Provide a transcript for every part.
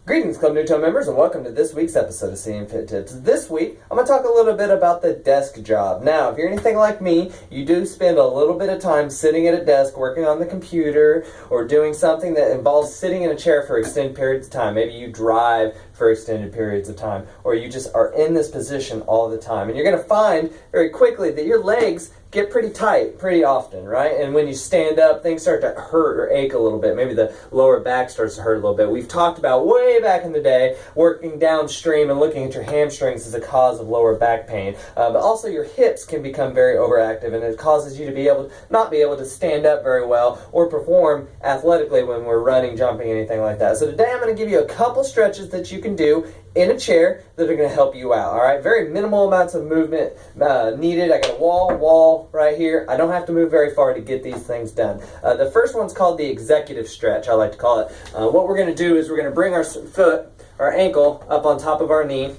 Greetings, Club Newton members, and welcome to this week's episode of CM Fit Tips. This week, I'm going to talk a little bit about the desk job. Now, if you're anything like me, you do spend a little bit of time sitting at a desk, working on the computer, or doing something that involves sitting in a chair for extended periods of time. Maybe you drive for extended periods of time, or you just are in this position all the time. And you're going to find very quickly that your legs get pretty tight pretty often, right? And when you stand up, things start to hurt or ache a little bit. Maybe the lower back starts to hurt a little bit. We've talked about way back in the day, working downstream and looking at your hamstrings as a cause of lower back pain. But also your hips can become very overactive, and it causes you to not be able to stand up very well or perform athletically when we're running, jumping, anything like that. So today I'm going to give you a couple stretches that you can do in a chair that are going to help you out, all right? Very minimal amounts of movement needed. I got a wall right here. I don't have to move very far to get these things done. The first one's called the executive stretch, I like to call it. What we're going to do is we're going to bring our ankle up on top of our knee.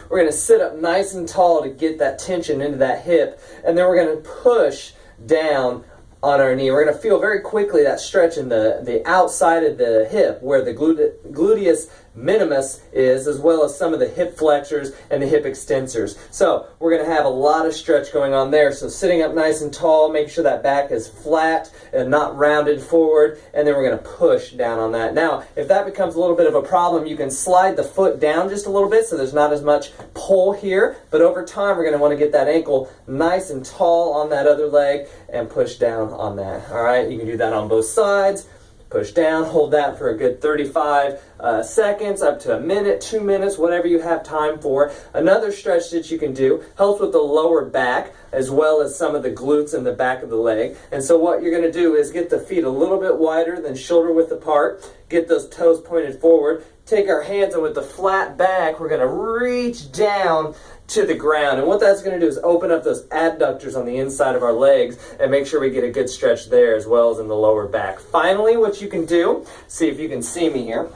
We're going to sit up nice and tall to get that tension into that hip, and then we're going to push down on our knee. We're going to feel very quickly that stretch in the outside of the hip where the gluteus minimus is, as well as some of the hip flexors and the hip extensors. So we're going to have a lot of stretch going on there. So sitting up nice and tall, make sure that back is flat and not rounded forward, and then we're going to push down on that. Now, if that becomes a little bit of a problem, you can slide the foot down just a little bit so there's not as much pull here, but over time we're going to want to get that ankle nice and tall on that other leg and push down on that. All right, you can do that on both sides. Push down, hold that for a good 35 seconds, up to a minute, 2 minutes, whatever you have time for. Another stretch that you can do helps with the lower back as well as some of the glutes in the back of the leg. And so what you're going to do is get the feet a little bit wider than shoulder width apart, get those toes pointed forward, take our hands, and with the flat back, we're going to reach down to the ground. And what that's going to do is open up those adductors on the inside of our legs and make sure we get a good stretch there as well as in the lower back. Finally, what you can do, see if you can see me here,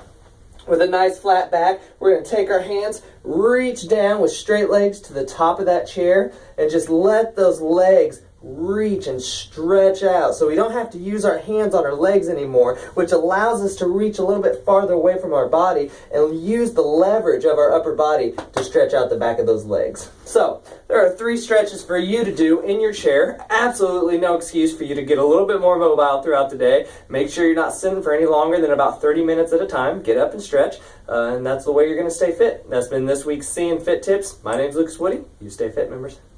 with a nice flat back, we're going to take our hands, reach down with straight legs to the top of that chair, and just let those legs reach and stretch out. So we don't have to use our hands on our legs anymore, which allows us to reach a little bit farther away from our body and use the leverage of our upper body to stretch out the back of those legs. So there are 3 stretches for you to do in your chair. Absolutely no excuse for you to get a little bit more mobile throughout the day. Make sure you're not sitting for any longer than about 30 minutes at a time. Get up and stretch, and that's the way you're going to stay fit. That's been this week's CM Fit Tips. My name's Lucas Woody. You stay fit, members.